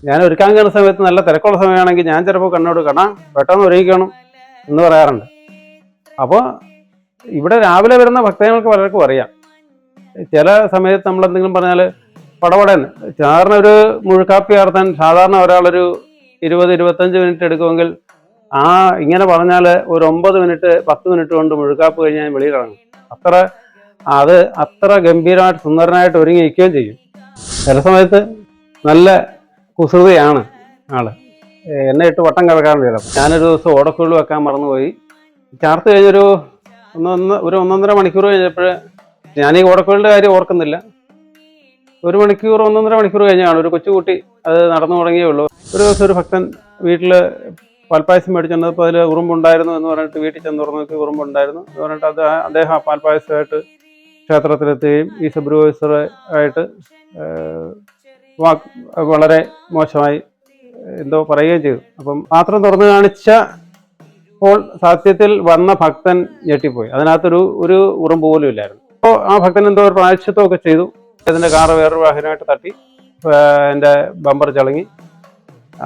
ഞാൻ ഒരുക്കാൻ കയറുന്ന സമയത്ത് നല്ല തിരക്കുള്ള സമയമാണെങ്കിൽ ഞാൻ ചിലപ്പോൾ കണ്ണോട് കാണാം പെട്ടെന്ന് ഒരുക്കണം എന്ന് പറയാറുണ്ട്. അപ്പോൾ ഇവിടെ രാവിലെ വരുന്ന ഭക്തജനങ്ങൾക്ക് പലർക്കും അറിയാം. ചില സമയത്ത് നമ്മൾ എന്തെങ്കിലും പറഞ്ഞാൽ പടപടന്ന് സാധാരണ ഒരു മുഴുക്കാപ്പി ആർത്താൻ സാധാരണ ഒരാളൊരു 20-25 മിനിറ്റ് എടുക്കുമെങ്കിൽ ഇങ്ങനെ പറഞ്ഞാൽ ഒരു 9 മിനിറ്റ് 10 മിനിറ്റ് കൊണ്ട് മുഴുക്കാപ്പ് കഴിഞ്ഞാൽ വെളിയിൽ ഇറങ്ങും. അത്ര ഗംഭീരമായിട്ട് സുന്ദരനായിട്ട് ഒരുങ്ങി നിൽക്കുകയും ചെയ്യും. ചില സമയത്ത് നല്ല കുസൃതിയാണ് ആള്. എന്നെ ഇട്ട് വട്ടം കിടക്കാറുണ്ട്. ചിലപ്പോൾ ഞാനൊരു ദിവസം ഓടക്കുള്ളിൽ വെക്കാൻ മറന്നുപോയി. ചാർത്ത് കഴിഞ്ഞൊരു 1.5 മണിക്കൂർ കഴിഞ്ഞപ്പോൾ ഞാൻ ഈ ഓടക്കുള്ളിൻ്റെ കാര്യം ഓർക്കുന്നില്ല. 1-1.5 മണിക്കൂർ കഴിഞ്ഞാണ് ഒരു കൊച്ചുകുട്ടി അത് നടന്നു തുടങ്ങിയേ ഉള്ളൂ. ഒരു ദിവസം ഒരു ഭക്തൻ വീട്ടിൽ പാൽപ്പായസം മേടിച്ചപ്പോൾ അതിൽ ഉറുമ്പുണ്ടായിരുന്നു എന്ന് പറഞ്ഞിട്ട് വീട്ടിൽ ചെന്ന് തുറന്നു നോക്കി ഉറുമ്പുണ്ടായിരുന്നു എന്ന് പറഞ്ഞിട്ട് അദ്ദേഹം പാൽപ്പായസമായിട്ട് ക്ഷേത്രത്തിലെത്തുകയും ഈ സൂപ്പർവൈസറായിട്ട് വളരെ മോശമായി എന്തോ പറയുകയും ചെയ്തു. അപ്പം പാത്രം തുറന്നു കാണിച്ചപ്പോൾ സത്യത്തിൽ വന്ന ഭക്തൻ ഞെട്ടിപ്പോയി. അതിനകത്തൊരു ഉറുമ്പ് പോലും ഇല്ലായിരുന്നു. അപ്പോൾ ആ ഭക്തൻ എന്തോ ഒരു പ്രായശ്ചിത്തമൊക്കെ ചെയ്തു. അതിൻ്റെ കാറ് വേറൊരു വാഹനമായിട്ട് തട്ടി എൻ്റെ ബമ്പർ ചളങ്ങി.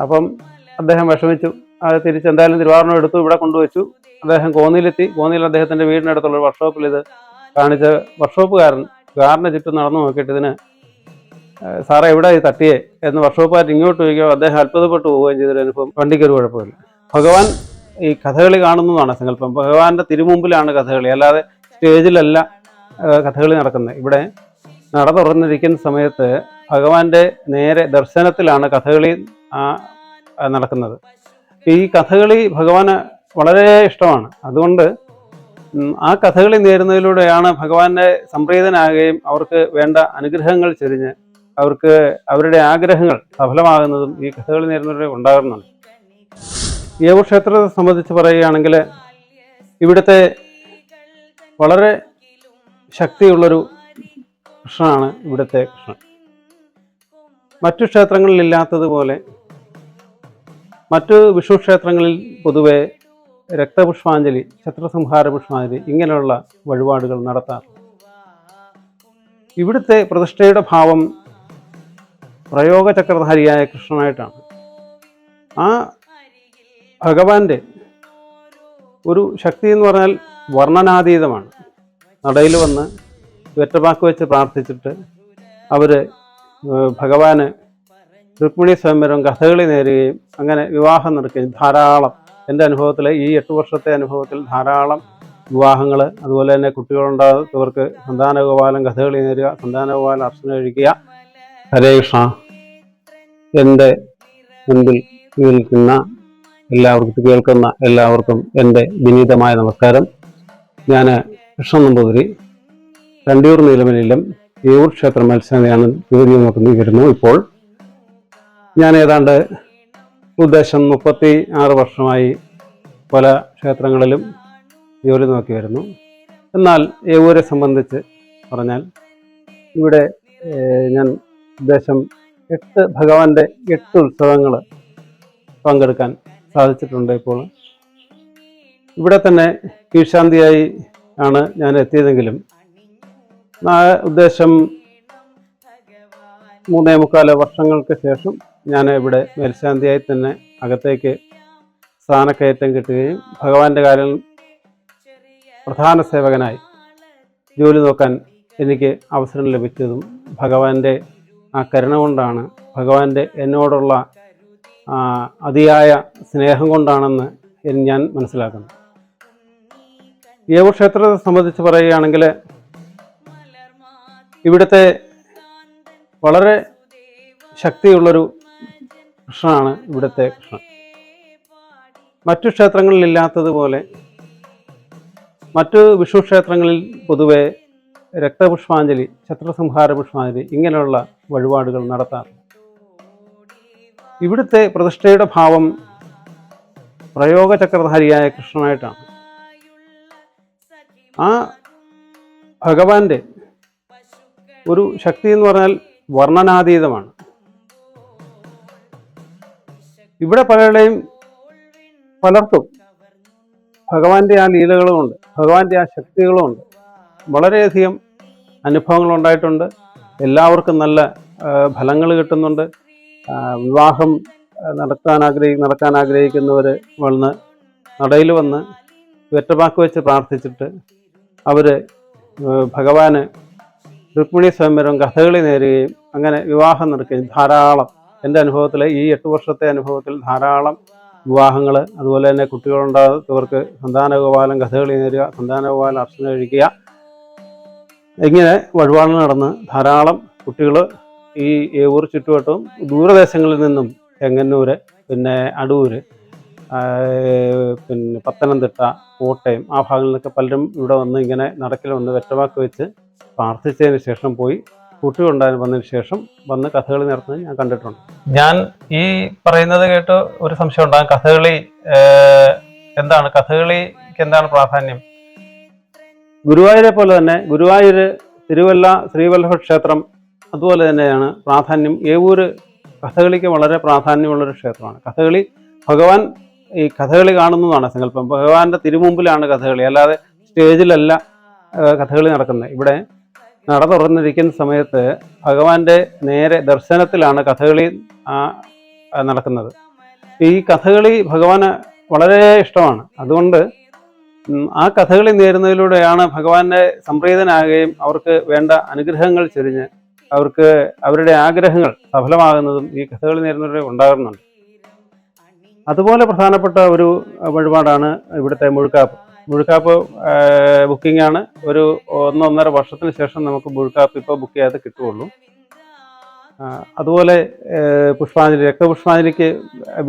അപ്പം അദ്ദേഹം വിഷമിച്ചു. അത് എന്തായാലും തിരുവാഭരണം എടുത്തു, ഇവിടെ കൊണ്ടുവച്ചു. അദ്ദേഹം കോന്നിയിലെത്തി. കോന്നിയിൽ അദ്ദേഹത്തിൻ്റെ വീടിനടുത്തുള്ള വർക്ക്ഷോപ്പിൽ ഇത് കാണിച്ച വർക്ക്ഷോപ്പുകാരൻ കാറിന് ചുറ്റും നടന്നു നോക്കിയിട്ട് ഇതിന് സാറേ എവിടെ ഈ തട്ടിയേ എന്ന് വർക്ക്ഷോപ്പുകാരൻ ഇങ്ങോട്ട് ചോദിക്കുകയോ അദ്ദേഹം അത്ഭുതപ്പെട്ടു പോവുകയും ചെയ്തൊരു അനുഭവം. വണ്ടിക്കൊരു കുഴപ്പമില്ല. ഭഗവാൻ ഈ കഥകളി കാണുന്നതാണ് സങ്കല്പം. ഭഗവാന്റെ തിരുമുമ്പിലാണ് കഥകളി, അല്ലാതെ സ്റ്റേജിലല്ല കഥകളി നടക്കുന്നത്. ഇവിടെ നട തുറന്നിരിക്കുന്ന സമയത്ത് ഭഗവാന്റെ നേരെ ദർശനത്തിലാണ് കഥകളി നടക്കുന്നത്. ഈ കഥകളി ഭഗവാന് വളരെ ഇഷ്ടമാണ്. അതുകൊണ്ട് ആ കഥകളി നേരുന്നതിലൂടെയാണ് ഭഗവാന്റെ സംപ്രീതനാകുകയും അവർക്ക് വേണ്ട അനുഗ്രഹങ്ങൾ ചൊരിഞ്ഞ് അവർക്ക് അവരുടെ ആഗ്രഹങ്ങൾ സഫലമാകുന്നതും ഈ കഥകളി നേരുന്നതിലൂടെ ഉണ്ടാകുന്നുണ്ട്. ഏവൂർ ക്ഷേത്രത്തെ സംബന്ധിച്ച് പറയുകയാണെങ്കിൽ ഇവിടുത്തെ വളരെ ശക്തിയുള്ളൊരു കൃഷ്ണനാണ് ഇവിടുത്തെ കൃഷ്ണൻ. മറ്റു ക്ഷേത്രങ്ങളിലില്ലാത്തതുപോലെ മറ്റു വിഷ്ണു ക്ഷേത്രങ്ങളിൽ പൊതുവെ രക്തപുഷ്പാഞ്ജലി, ഛത്രസംഹാര പുഷ്പാഞ്ജലി ഇങ്ങനെയുള്ള വഴിപാടുകൾ നടത്താറുണ്ട്. ഇവിടുത്തെ പ്രതിഷ്ഠയുടെ ഭാവം പ്രയോഗചക്രധാരിയായ കൃഷ്ണനായിട്ടാണ്. ആ ഭഗവാന്റെ ഒരു ശക്തി എന്ന് പറഞ്ഞാൽ വർണ്ണനാതീതമാണ്. നടയിൽ വന്ന് വെറ്റപ്പാക്ക് വെച്ച് പ്രാർത്ഥിച്ചിട്ട് അവർ ഭഗവാന് രുക്മിണി സ്വയംവരം കഥകളി നേരുകയും അങ്ങനെ വിവാഹം നടക്കുകയും ധാരാളം, എൻ്റെ അനുഭവത്തിൽ ഈ 8 വർഷത്തെ അനുഭവത്തിൽ ധാരാളം വിവാഹങ്ങൾ, അതുപോലെ തന്നെ കുട്ടികളുണ്ടാകുന്നവർക്ക് സന്താനഗോപാലം കഥകളി നേരുക, സന്താനഗോപാലം അർച്ചന കഴിക്കുക. ഹരേ കൃഷ്ണ. എൻ്റെ മുൻപിൽ കേൾക്കുന്ന എല്ലാവർക്കും എൻ്റെ വിനീതമായ നമസ്കാരം. ഞാൻ കൃഷ്ണൻ നമ്പൂതിരി, രണ്ടിയൂർ നീലമലയിലും ഏവൂർ ക്ഷേത്ര മത്സരമാണ് ജോലി നോക്കി വരുന്നു. ഇപ്പോൾ ഞാൻ ഏതാണ്ട് ഉദ്ദേശം 36 വർഷമായി പല ക്ഷേത്രങ്ങളിലും ജോലി നോക്കി വരുന്നു. എന്നാൽ ഏവൂരെ സംബന്ധിച്ച് പറഞ്ഞാൽ ഇവിടെ ഞാൻ ഉദ്ദേശം 8 ഭഗവാന്റെ 8 ഉത്സവങ്ങൾ പങ്കെടുക്കാൻ സാധിച്ചിട്ടുണ്ട്. ഇപ്പോൾ ഇവിടെ തന്നെ കീഴ്ശാന്തിയായി ആണ് ഞാൻ എത്തിയതെങ്കിലും ഉദ്ദേശം 3.25 വർഷങ്ങൾക്ക് ശേഷം ഞാൻ ഇവിടെ മേൽശാന്തിയായി തന്നെ അകത്തേക്ക് സ്ഥാനക്കയറ്റം കിട്ടുകയും ഭഗവാന്റെ കാര്യം പ്രധാന സേവകനായി ജോലി നോക്കാൻ എനിക്ക് അവസരം ലഭിച്ചതും ഭഗവാന്റെ ആ കരുണ കൊണ്ടാണ്, ഭഗവാന്റെ എന്നോടുള്ള അതിയായ സ്നേഹം കൊണ്ടാണെന്ന് ഞാൻ മനസ്സിലാക്കുന്നു. ഏവൂർ ക്ഷേത്രത്തെ സംബന്ധിച്ച് പറയുകയാണെങ്കിൽ ഇവിടുത്തെ വളരെ ശക്തിയുള്ളൊരു കൃഷ്ണനാണ് ഇവിടുത്തെ കൃഷ്ണൻ. മറ്റു ക്ഷേത്രങ്ങളിലില്ലാത്തതുപോലെ മറ്റു വിഷ്ണു ക്ഷേത്രങ്ങളിൽ പൊതുവെ രക്തപുഷ്പാഞ്ജലി, ഛത്രസംഹാര പുഷ്പാഞ്ജലി ഇങ്ങനെയുള്ള വഴിപാടുകൾ നടത്താറുണ്ട്. ഇവിടുത്തെ പ്രതിഷ്ഠയുടെ ഭാവം പ്രയോഗചക്രധാരിയായ കൃഷ്ണനായിട്ടാണ്. ആ ഭഗവാന്റെ ഒരു ശക്തി എന്ന് പറഞ്ഞാൽ വർണ്ണനാതീതമാണ്. ഇവിടെ പലർക്കും ഭഗവാന്റെ ആ ലീലകളുമുണ്ട്, ഭഗവാന്റെ ആ ശക്തികളുമുണ്ട്. വളരെയധികം അനുഭവങ്ങൾ ഉണ്ടായിട്ടുണ്ട്. എല്ലാവർക്കും നല്ല ഫലങ്ങൾ കിട്ടുന്നുണ്ട്. വിവാഹം നടക്കാൻ ആഗ്രഹിക്കുന്നവർ നടയിൽ വന്ന് വെറ്റവാക്ക് വെച്ച് പ്രാർത്ഥിച്ചിട്ട് അവർ ഭഗവാന് രുക്മിണി സ്വയംവരം കഥകളി നേരുകയും അങ്ങനെ വിവാഹം നടക്കുകയും ധാരാളം എൻ്റെ അനുഭവത്തിൽ ഈ 8 വർഷത്തെ അനുഭവത്തിൽ ധാരാളം വിവാഹങ്ങൾ, അതുപോലെ തന്നെ കുട്ടികളുണ്ടാകാത്തവർക്ക് സന്താനഗോപാലം കഥകളി നേരുക, സന്താനഗോപാലം അർച്ചന കഴിക്കുക, ഇങ്ങനെ വഴിപാടുകൾ നടന്ന് ധാരാളം കുട്ടികൾ ഈ ഏവൂർ ചുറ്റുവട്ടവും ദൂരദേശങ്ങളിൽ നിന്നും ചെങ്ങന്നൂർ, പിന്നെ അടൂര്, പിന്നെ പത്തനംതിട്ട, കോട്ടയം ആ ഭാഗങ്ങളിൽ നിന്നൊക്കെ പലരും ഇവിടെ വന്ന് ഇങ്ങനെ നടക്കിൽ വന്ന് വെറ്റവാക്ക് വെച്ച് പ്രാർത്ഥിച്ചതിന് ശേഷം പോയി കുട്ടികളുണ്ടായി വന്നതിന് ശേഷം വന്ന് കഥകളി നടത്തുന്നത് ഞാൻ കണ്ടിട്ടുണ്ട്. ഞാൻ ഈ പറയുന്നത് കേട്ട് ഒരു സംശയം ഉണ്ടാകും, കഥകളി എന്താണ്, കഥകളിക്ക് എന്താണ് പ്രാധാന്യം? ഗുരുവായൂരെ പോലെ തന്നെ ഗുരുവായൂർ തിരുവല്ല ശ്രീവല്ലഭ ക്ഷേത്രം അതുപോലെ തന്നെയാണ് പ്രാധാന്യം. ഏവൂര് കഥകളിക്ക് വളരെ പ്രാധാന്യമുള്ളൊരു ക്ഷേത്രമാണ്. കഥകളി ഭഗവാൻ ഈ കഥകളി കാണുന്നതാണ് സങ്കല്പം. ഭഗവാന്റെ തിരുമുമ്പിലാണ് കഥകളി, അല്ലാതെ സ്റ്റേജിലല്ല കഥകളി നടക്കുന്നത്. ഇവിടെ നട തുറന്നിരിക്കുന്ന സമയത്ത് ഭഗവാന്റെ നേരെ ദർശനത്തിലാണ് കഥകളി നടക്കുന്നത്. ഈ കഥകളി ഭഗവാന് വളരെ ഇഷ്ടമാണ്. അതുകൊണ്ട് ആ കഥകളി നേരുന്നതിലൂടെയാണ് ഭഗവാന്റെ സംപ്രീതനാകുകയും അവർക്ക് വേണ്ട അനുഗ്രഹങ്ങൾ ചൊരിഞ്ഞ് അവർക്ക് അവരുടെ ആഗ്രഹങ്ങൾ സഫലമാകുന്നതും ഈ കഥകളി നേരുന്നവരുടെ ഉണ്ടാകുന്നുണ്ട്. അതുപോലെ പ്രധാനപ്പെട്ട ഒരു വഴിപാടാണ് ഇവിടുത്തെ മുഴുക്കാപ്പ്. മുഴുക്കാപ്പ് ബുക്കിംഗ് ആണ്. ഒരു 1-1.5 വർഷത്തിന് ശേഷം നമുക്ക് മുഴുക്കാപ്പ് ഇപ്പോൾ ബുക്ക് ചെയ്യാതെ കിട്ടുകയുള്ളൂ. അതുപോലെ പുഷ്പാഞ്ജലി, രക്തപുഷ്പാഞ്ജലിക്ക്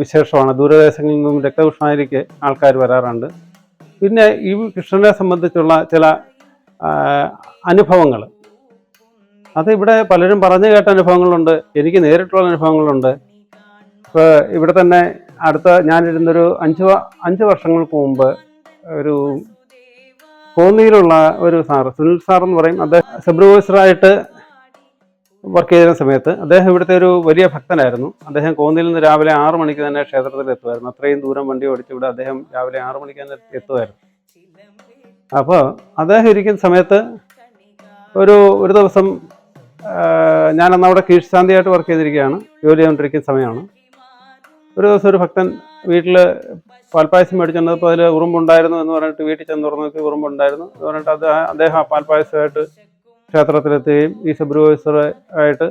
വിശേഷമാണ്. ദൂരദേശങ്ങളിൽ നിന്നും രക്തപുഷ്പാഞ്ജലിക്ക് ആൾക്കാർ വരാറുണ്ട്. പിന്നെ ഈ കൃഷ്ണനെ സംബന്ധിച്ചുള്ള ചില അനുഭവങ്ങൾ, അത് ഇവിടെ പലരും പറഞ്ഞു കേട്ട അനുഭവങ്ങളുണ്ട്, എനിക്ക് നേരിട്ടുള്ള അനുഭവങ്ങളുണ്ട്. ഇപ്പോൾ ഇവിടെ തന്നെ ഞാനിരുന്നൊരു 5 വർഷങ്ങൾക്ക് മുമ്പ് ഒരു കോന്നിയിലുള്ള ഒരു സാറ്, സുനിൽ സാർ എന്ന് പറയും, അദ്ദേഹം സൂപ്പർവൈസറായിട്ട് വർക്ക് ചെയ്യുന്ന സമയത്ത് അദ്ദേഹം ഇവിടുത്തെ ഒരു വലിയ ഭക്തനായിരുന്നു. അദ്ദേഹം കോന്നിയിൽ നിന്ന് രാവിലെ 6 മണിക്ക് തന്നെ ക്ഷേത്രത്തിൽ എത്തുമായിരുന്നു. അത്രയും ദൂരം വണ്ടി ഓടിച്ച് ഇവിടെ അദ്ദേഹം രാവിലെ 6 മണിക്ക് തന്നെ എത്തുമായിരുന്നു. അപ്പോൾ അദ്ദേഹം ഇരിക്കുന്ന സമയത്ത് ഒരു ദിവസം ഞാനന്ന് അവിടെ കീഴ്ശാന്തിയായിട്ട് വർക്ക് ചെയ്തിരിക്കുകയാണ്, ജോലി ചെയ്തുകൊണ്ടിരിക്കുന്ന സമയമാണ്. ഒരു ദിവസം ഒരു ഭക്തൻ വീട്ടിൽ പാൽപ്പായസം മേടിച്ചിട്ടുണ്ടപ്പോൾ അതിൽ ഉറുമ്പുണ്ടായിരുന്നു എന്ന് പറഞ്ഞിട്ട് വീട്ടിൽ ചെന്ന് തുറന്നു നോക്കി ഉറുമ്പുണ്ടായിരുന്നു എന്ന് പറഞ്ഞിട്ട് അദ്ദേഹം പാൽപ്പായസമായിട്ട് ക്ഷേത്രത്തിലെത്തുകയും ഈ സൂപ്പർവൈസറായിട്ട്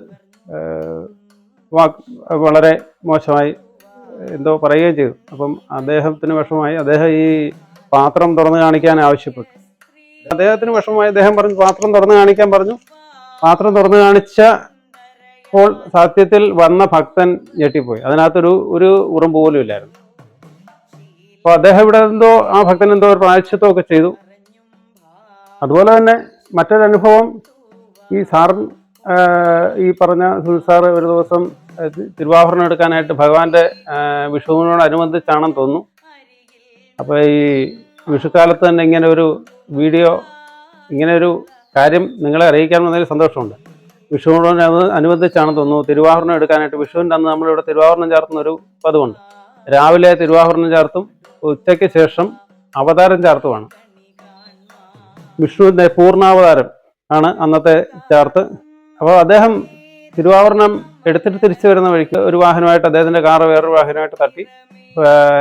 വളരെ മോശമായി എന്തോ പറയുകയും ചെയ്തു. അപ്പം അദ്ദേഹത്തിന് വിഷമമായി. അദ്ദേഹം ഈ പാത്രം തുറന്ന് കാണിക്കാൻ ആവശ്യപ്പെട്ടു. അദ്ദേഹത്തിന് വിഷമമായി. അദ്ദേഹം പറഞ്ഞു പാത്രം തുറന്ന് കാണിക്കാൻ പറഞ്ഞു. പാത്രം തുറന്ന് കാണിച്ചപ്പോൾ സത്യത്തിൽ വന്ന ഭക്തൻ ഞെട്ടിപ്പോയി. അതിനകത്തൊരു ഉറുമ്പ് പോലും ഇല്ലായിരുന്നു. അപ്പോൾ അദ്ദേഹം ഇവിടെ ആ ഭക്തൻ എന്തോ ഒരു പ്രായശ്ചിത്തമൊക്കെ ചെയ്തു. അതുപോലെ തന്നെ മറ്റൊരനുഭവം, ഈ പറഞ്ഞ സുനിൽ സാറ് ഒരു ദിവസം തിരുവാഭരണം എടുക്കാനായിട്ട് ഭഗവാന്റെ വിഷുവിനോടനുബന്ധിച്ചാണെന്ന് തോന്നുന്നു. അപ്പോൾ ഈ വിഷുക്കാലത്ത് തന്നെ ഇങ്ങനെ ഒരു വീഡിയോ, ഇങ്ങനെ ഒരു കാര്യം നിങ്ങളെ അറിയിക്കാമെന്നതിൽ സന്തോഷമുണ്ട്. വിഷുവിനോട് അനുബന്ധിച്ചാണെന്ന് തോന്നുന്നു തിരുവാഭരണം എടുക്കാനായിട്ട്. വിഷുവിൻ്റെ അന്ന് നമ്മളിവിടെ തിരുവാഭരണം ചാർത്തുന്ന ഒരു പതിവുണ്ട്. രാവിലെ തിരുവാഭരണം ചാർത്തും, ഉച്ചയ്ക്ക് ശേഷം അവതാരം ചാർത്തുമാണ്. വിഷ്ണുവിൻ്റെ പൂർണ്ണാവതാരം ആണ് അന്നത്തെ ചാർത്ത്. അപ്പോൾ അദ്ദേഹം തിരുവാഭരണം എടുത്തിട്ട് തിരിച്ചു വരുന്ന വഴിക്ക് ഒരു വാഹനമായിട്ട്, അദ്ദേഹത്തിൻ്റെ കാറ് വേറൊരു വാഹനമായിട്ട് തട്ടി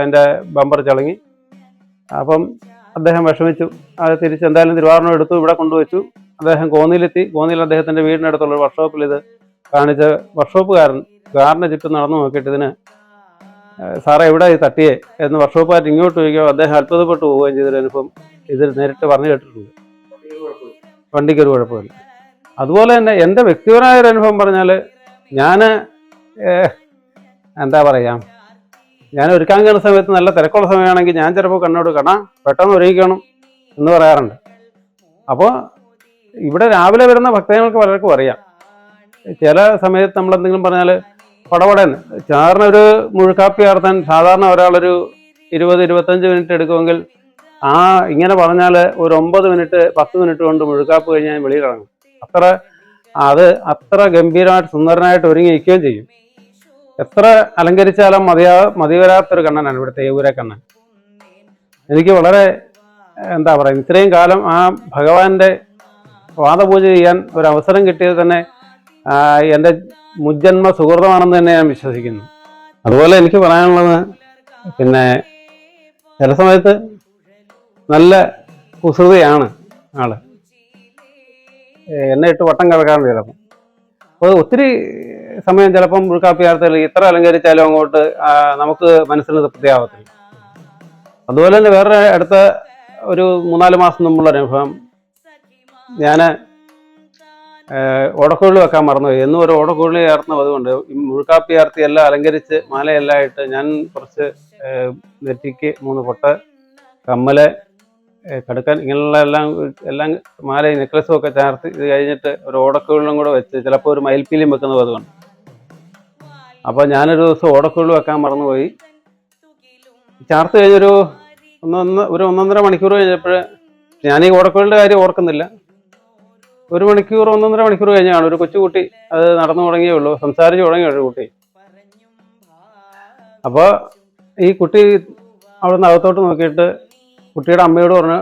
എൻ്റെ ബമ്പർ ചളങ്ങി. അപ്പം അദ്ദേഹം വിഷമിച്ചു. അത് തിരിച്ച് എന്തായാലും തിരുവാഭരണം എടുത്തു, ഇവിടെ കൊണ്ടുവച്ചു. അദ്ദേഹം കോന്നിയിലെത്തി. കോന്നിയിൽ അദ്ദേഹത്തിൻ്റെ വീടിനടുത്തുള്ള ഒരു വർക്ക്ഷോപ്പിൽ ഇത് കാണിച്ച വർക്ക്ഷോപ്പുകാരൻ കാറിന് ചുറ്റും നടന്നു നോക്കിയിട്ട് ഇതിന് സാറേ എവിടെ ഈ തട്ടിയേ എന്ന് വർക്ക്ഷോപ്പുകാരൻ ഇങ്ങോട്ട് ചോദിക്കുകയോ അദ്ദേഹം അത്ഭുതപ്പെട്ടു പോവുകയും ചെയ്തൊരനുഭവം ഇതിൽ നേരിട്ട് പറഞ്ഞു കേട്ടിട്ടുണ്ട്. വണ്ടിക്കൊരു കുഴപ്പമില്ല. അതുപോലെ തന്നെ എൻ്റെ വ്യക്തിപരമായ ഒരു അനുഭവം പറഞ്ഞാൽ, ഞാൻ എന്താ പറയുക, ഞാൻ ഒരുക്കാൻ കയറുന്ന സമയത്ത് നല്ല തിരക്കുള്ള സമയമാണെങ്കിൽ ഞാൻ ചിലപ്പോൾ കണ്ണോട് പെട്ടെന്ന് ഒരുക്കണം എന്ന് പറയാറുണ്ട്. അപ്പോൾ ഇവിടെ രാവിലെ വരുന്ന ഭക്തജനങ്ങൾക്ക് പലർക്കും അറിയാം. ചില സമയത്ത് നമ്മളെന്തെങ്കിലും പറഞ്ഞാൽ പടപടന്ന് സാധാരണ ഒരു മുഴുക്കാപ്പി ചേർത്താൻ സാധാരണ ഒരാളൊരു 20-25 മിനിറ്റ് എടുക്കുമെങ്കിൽ ഇങ്ങനെ പറഞ്ഞാൽ ഒരു 9 മിനിറ്റ് 10 മിനിറ്റ് കൊണ്ട് മുഴുക്കാപ്പ് കഴിഞ്ഞ് ഞാൻ വെളിയിൽ ഇറങ്ങും. അത്ര ഗംഭീരമായിട്ട് സുന്ദരനായിട്ട് ഒരുങ്ങി നിൽക്കുകയും ചെയ്യും. എത്ര അലങ്കരിച്ചാലും മതിവരാത്തൊരു കണ്ണനാണ് ഇവിടുത്തെ ഏവൂരെ കണ്ണൻ. എനിക്ക് വളരെ എന്താ പറയുക, ഇത്രയും കാലം ആ ഭഗവാന്റെ പാദപൂജ ചെയ്യാൻ ഒരവസരം കിട്ടിയത് തന്നെ എൻ്റെ മുജ്ജന്മ സുഹൃതമാണെന്ന് തന്നെ ഞാൻ വിശ്വസിക്കുന്നു. അതുപോലെ എനിക്ക് പറയാനുള്ളത്, പിന്നെ ചില സമയത്ത് നല്ല കുസൃതിയാണ് ആള്, എന്നെ ഇട്ട് വട്ടം കറക്കാറുണ്ട് ചിലപ്പം. അപ്പോൾ ഒത്തിരി സമയം ചിലപ്പം മുഴുക്കാപ്പി ചേർത്താൽ ഇത്ര അലങ്കരിച്ചാലും അങ്ങോട്ട് നമുക്ക് മനസ്സിന് തൃപ്തിയാവത്തില്ല. അതുപോലെ തന്നെ വേറെ അടുത്ത ഒരു 3-4 മാസം മുമ്പുള്ള അനുഭവം, ഞാൻ ഓടക്കുഴൽ വെക്കാൻ മറന്നുപോയി. എന്നും ഒരു ഓടക്കുഴൽ ചേർന്ന അതുകൊണ്ട് മുഴുക്കാപ്പി ചേർത്തി എല്ലാം അലങ്കരിച്ച് മാലയെല്ലാം ഇട്ട് ഞാൻ കുറച്ച് നെറ്റിക്ക് 3 പൊട്ട്, കമ്മല്, കടുക്കൻ, ഇങ്ങനെയുള്ള എല്ലാം മാലയും നെക്ലസും ഒക്കെ ചേർത്ത് ഇത് കഴിഞ്ഞിട്ട് ഒരു ഓടക്കുഴലും കൂടെ വെച്ച് ചിലപ്പോൾ ഒരു മയിൽപ്പീലിയും വെക്കുന്നത് അതുകൊണ്ട്. അപ്പോൾ ഞാനൊരു ദിവസം ഓടക്കുഴൽ വെക്കാൻ മറന്നുപോയി. ചേർത്ത് കഴിഞ്ഞൊരു 1-1.5 മണിക്കൂർ കഴിഞ്ഞപ്പോൾ, ഞാൻ ഈ ഓടക്കുഴലിൻ്റെ കാര്യം ഓർക്കുന്നില്ല, 1-1.5 മണിക്കൂർ കഴിഞ്ഞാണ് ഒരു കൊച്ചുകുട്ടി അത് നടന്നു തുടങ്ങിയേ ഉള്ളൂ, സംസാരിച്ച് തുടങ്ങിയ ഒരു കുട്ടി. അപ്പോൾ ഈ കുട്ടി അവിടുന്ന് അകത്തോട്ട് നോക്കിയിട്ട് കുട്ടിയുടെ അമ്മയോട് പറഞ്ഞു,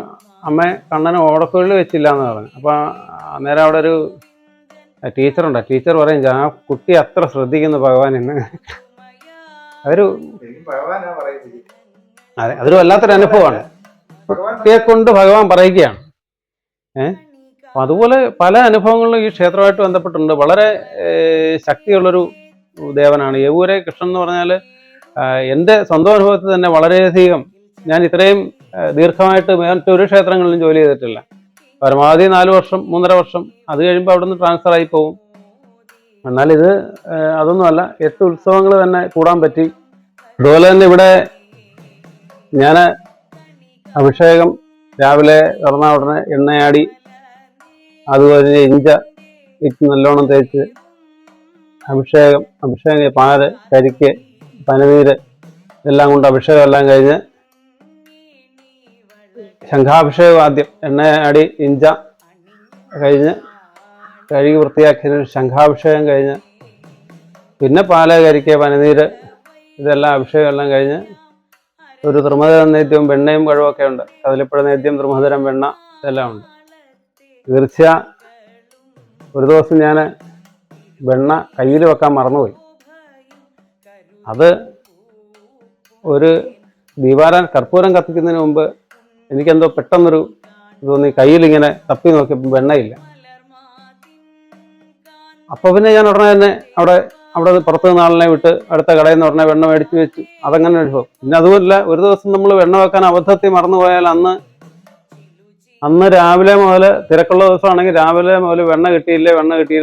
അമ്മ കണ്ണന് ഓടക്കുഴൽ വെച്ചില്ല എന്ന് പറഞ്ഞു. അപ്പോൾ അന്നേരം അവിടെ ഒരു ടീച്ചറുണ്ട്. ടീച്ചർ പറയും, ആ കുട്ടി അത്ര ശ്രദ്ധിക്കുന്നു ഭഗവാൻ എന്ന്. അതൊരു വല്ലാത്തൊരു അനുഭവമാണ്. കുട്ടിയെ കൊണ്ട് ഭഗവാൻ പറയുകയാണ്. അപ്പം അതുപോലെ പല അനുഭവങ്ങളിലും ഈ ക്ഷേത്രമായിട്ട് ബന്ധപ്പെട്ടുണ്ട്. വളരെ ശക്തിയുള്ളൊരു ദേവനാണ് യവൂരെ കൃഷ്ണൻ എന്ന് പറഞ്ഞാൽ. എൻ്റെ സ്വന്തം അനുഭവത്തിൽ തന്നെ വളരെയധികം, ഞാൻ ഇത്രയും ദീർഘമായിട്ട് മറ്റൊരു ക്ഷേത്രങ്ങളിലും ജോലി ചെയ്തിട്ടില്ല. പരമാവധി 4 വർഷം 3.5 വർഷം, അത് കഴിയുമ്പോൾ അവിടെ നിന്ന് ട്രാൻസ്ഫർ ആയി പോകും. എന്നാൽ ഇത് അതൊന്നുമല്ല, 8 ഉത്സവങ്ങൾ തന്നെ കൂടാൻ പറ്റി. അതുപോലെ തന്നെ ഇവിടെ ഞാൻ അഭിഷേകം രാവിലെ തുറന്ന ഉടനെ എണ്ണയാടി, അതുപോലെ ഇഞ്ച ഇട്ട് നല്ലോണം തേച്ച് അഭിഷേകം പാല്, കരിക്ക്, പനനീര് എല്ലാം കൊണ്ട് അഭിഷേകം എല്ലാം കഴിഞ്ഞ് ശംഖാഭിഷേകം ആദ്യം എണ്ണയാടി ഇഞ്ച കഴിഞ്ഞ് കഴുകി വൃത്തിയാക്കിയതിന് ശംഖാഭിഷേകം കഴിഞ്ഞ് പിന്നെ പാല്, കരിക്ക്, പനനീര് ഇതെല്ലാം അഭിഷേകം എല്ലാം കഴിഞ്ഞ് ഒരു ത്രിമധുരം നേദ്യവും വെണ്ണയും കഴിവൊക്കെ ഉണ്ട്. കദളിപ്പഴ നേദ്യം, ത്രിമധുരം, വെണ്ണ ഇതെല്ലാം ഉണ്ട്. തീർച്ച ഒരു ദിവസം ഞാൻ വെണ്ണ കയ്യിൽ വെക്കാൻ മറന്നുപോയി. അത് ഒരു കർപ്പൂരം കത്തിക്കുന്നതിന് മുമ്പ് എനിക്കെന്തോ പെട്ടെന്നൊരു തോന്നി, കയ്യിലിങ്ങനെ തപ്പി നോക്കിയപ്പോൾ വെണ്ണയില്ല. അപ്പോൾ പിന്നെ ഞാൻ ഉടനെ തന്നെ അവിടെ പുറത്ത് നിന്ന് ആളിനെ വിട്ട് അടുത്ത കടയിൽ നിന്ന് ഉടനെ വെണ്ണ മേടിച്ച് വെച്ചു. അതങ്ങനെ അനുഭവം. പിന്നെ അതുമല്ല, ഒരു ദിവസം നമ്മൾ വെണ്ണ വെക്കാൻ അബദ്ധത്തിൽ മറന്നുപോയാൽ അന്ന് രാവിലെ മുതൽ, തിരക്കുള്ള ദിവസമാണെങ്കിൽ രാവിലെ മുതൽ വെണ്ണ കിട്ടിയില്ല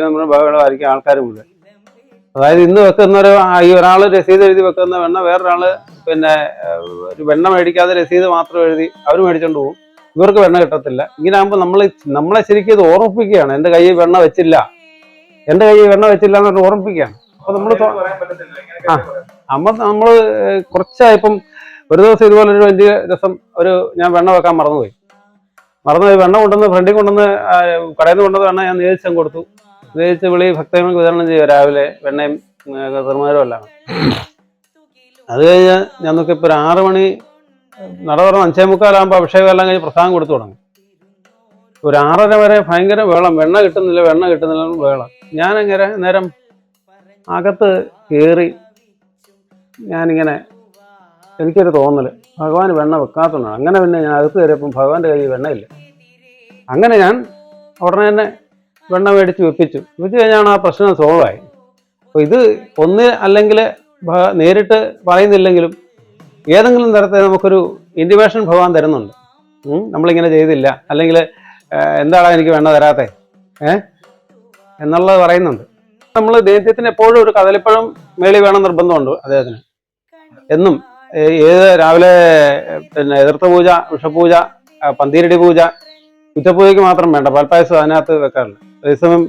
നമ്മൾ ബഹളമായിരിക്കും ആൾക്കാർ മുഴുവൻ. അതായത് ഇന്ന് വെക്കുന്ന ഒരാൾ രസീത് എഴുതി വെക്കുന്ന വെണ്ണ വേറൊരാൾ പിന്നെ ഒരു വെണ്ണ മേടിക്കാതെ രസീത് മാത്രം എഴുതി അവർ മേടിച്ചോണ്ട് പോകും. ഇവർക്ക് വെണ്ണ കിട്ടത്തില്ല. ഇങ്ങനെ ആകുമ്പോൾ നമ്മളെ ശരിക്കും ഇത് ഓർമ്മിപ്പിക്കുകയാണ്, എൻ്റെ കയ്യിൽ വെണ്ണ വെച്ചില്ല എന്ന് പറഞ്ഞ് ഓർമ്മിപ്പിക്കുകയാണ്. അപ്പൊ നമ്മൾ കുറച്ചായപ്പം ഒരു ദിവസം ഇതുപോലെ ഒരു വലിയ രസം ഞാൻ വെണ്ണ വെക്കാൻ മറന്നുപോയി. വെണ്ണ കൊണ്ടുവന്ന് ഫ്രണ്ടിൽ കൊണ്ടുവന്ന് കടയിൽ നിന്ന് കൊണ്ടുവന്ന് വെണ്ണ ഞാൻ നേദിച്ചം കൊടുത്തു. നേദിച്ച് വിളി ഭക്തജനങ്ങൾക്ക് വിതരണം ചെയ്യുക രാവിലെ വെണ്ണയും ത്രിമധുരവും എല്ലാം. അത് കഴിഞ്ഞ് ഞാൻ നോക്കിയപ്പോൾ ഒരു 6 മണി നട തുറന്ന് 5:45 അഭിഷേകം എല്ലാം കഴിഞ്ഞ് പ്രസാദം കൊടുത്തു തുടങ്ങി. ഒരു 6:30 വരെ ഭയങ്കര വേളം, വെണ്ണ കിട്ടുന്നില്ല വേളം. ഞാനങ്ങനെ നേരം അകത്ത് കയറി ഞാനിങ്ങനെ എനിക്കൊരു തോന്നൽ, ഭഗവാൻ വെണ്ണ വെക്കാത്തതാണ്. അങ്ങനെ പിന്നെ ഞാൻ അകത്ത് കയറിയപ്പം ഭഗവാന്റെ കയ്യിൽ വെണ്ണയില്ല. അങ്ങനെ ഞാൻ ഉടനെ തന്നെ വെണ്ണ മേടിച്ച് വെപ്പിച്ചു കഴിഞ്ഞാണ് ആ പ്രശ്നം സോൾവ് ആയി. അപ്പോൾ ഇത് ഒന്ന് അല്ലെങ്കിൽ നേരിട്ട് പറയുന്നില്ലെങ്കിലും ഏതെങ്കിലും തരത്തിൽ നമുക്കൊരു ഇൻറ്റിമേഷൻ ഭഗവാൻ തരുന്നുണ്ട്. നമ്മളിങ്ങനെ ചെയ്തില്ല, അല്ലെങ്കിൽ എന്താടാ എനിക്ക് വെണ്ണ തരാത്തെ എന്നുള്ളത് പറയുന്നുണ്ട്. നമ്മൾ ദേഹത്തിന് എപ്പോഴും ഒരു കദളിപ്പഴം മേളി വേണം നിർബന്ധമുണ്ട് അദ്ദേഹത്തിന്. എന്നും രാവിലെ പിന്നെ എതിർത്ത പൂജ, വിഷപൂജ, പന്തീരടി പൂജ, ഉച്ചപൂജയ്ക്ക് മാത്രം വേണ്ട, പാൽപ്പായസം അതിനകത്ത് വെക്കാറില്ല. അതേസമയം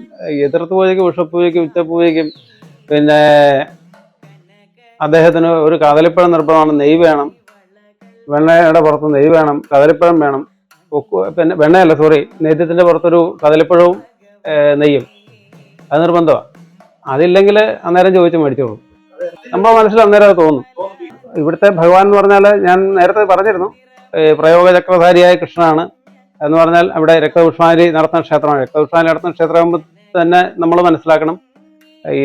എതിർത്ത പൂജയ്ക്കും വിഷപൂജയ്ക്കും ഉച്ചപൂജയ്ക്കും പിന്നെ അദ്ദേഹത്തിന് ഒരു കദളിപ്പഴം നിർബന്ധമാണ്. നെയ്യ് വേണം, വെണ്ണയുടെ പുറത്ത് നെയ്യ് വേണം, കദളിപ്പഴം വേണം. പിന്നെ വെണ്ണയല്ല, നേദ്യത്തിന്റെ പുറത്തൊരു കദളിപ്പഴവും നെയ്യും, അത് നിർബന്ധമാണ്. അതില്ലെങ്കിൽ അന്നേരം ചോദിച്ച് മേടിച്ചോളൂ. നമ്മുടെ മനസ്സിൽ അന്നേരം അത് തോന്നും. ഇവിടുത്തെ ഭഗവാൻ എന്ന് പറഞ്ഞാൽ ഞാൻ നേരത്തെ പറഞ്ഞിരുന്നു, പ്രയോഗചക്രധാരിയായ കൃഷ്ണനാണ് എന്ന് പറഞ്ഞാൽ അവിടെ രക്തപുഷ്പാഞ്ജലി നടത്തുന്ന ക്ഷേത്രമാണ്. രക്തപുഷ്പാഞ്ജലി നടത്തുന്ന ക്ഷേത്രമാകുമ്പോൾ തന്നെ നമ്മൾ മനസ്സിലാക്കണം, ഈ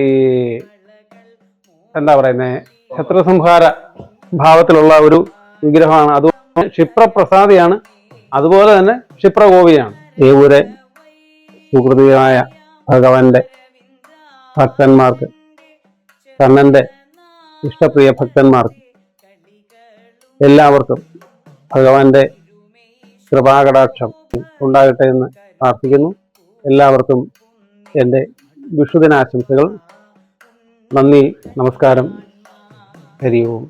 എന്താ പറയുന്നത് ശത്രുസംഹാര ഭാവത്തിലുള്ള ഒരു വിഗ്രഹമാണ്. അതുപോലെ ക്ഷിപ്രപ്രസാദിയാണ്, അതുപോലെ തന്നെ ക്ഷിപ്രകോപിയാണ്. ഏവൂരെ സുഹൃതിയായ ഭഗവാന്റെ ഭക്തന്മാർക്ക്, കണ്ണന്റെ ഇഷ്ടപ്രിയ ഭക്തന്മാർക്ക് എല്ലാവർക്കും ഭഗവാന്റെ കൃപാകടാക്ഷം ഉണ്ടാകട്ടെ എന്ന് പ്രാർത്ഥിക്കുന്നു. എല്ലാവർക്കും എൻ്റെ വിഷുദിനാശംസകൾ. നന്ദി, നമസ്കാരം, ഹരി ഓം.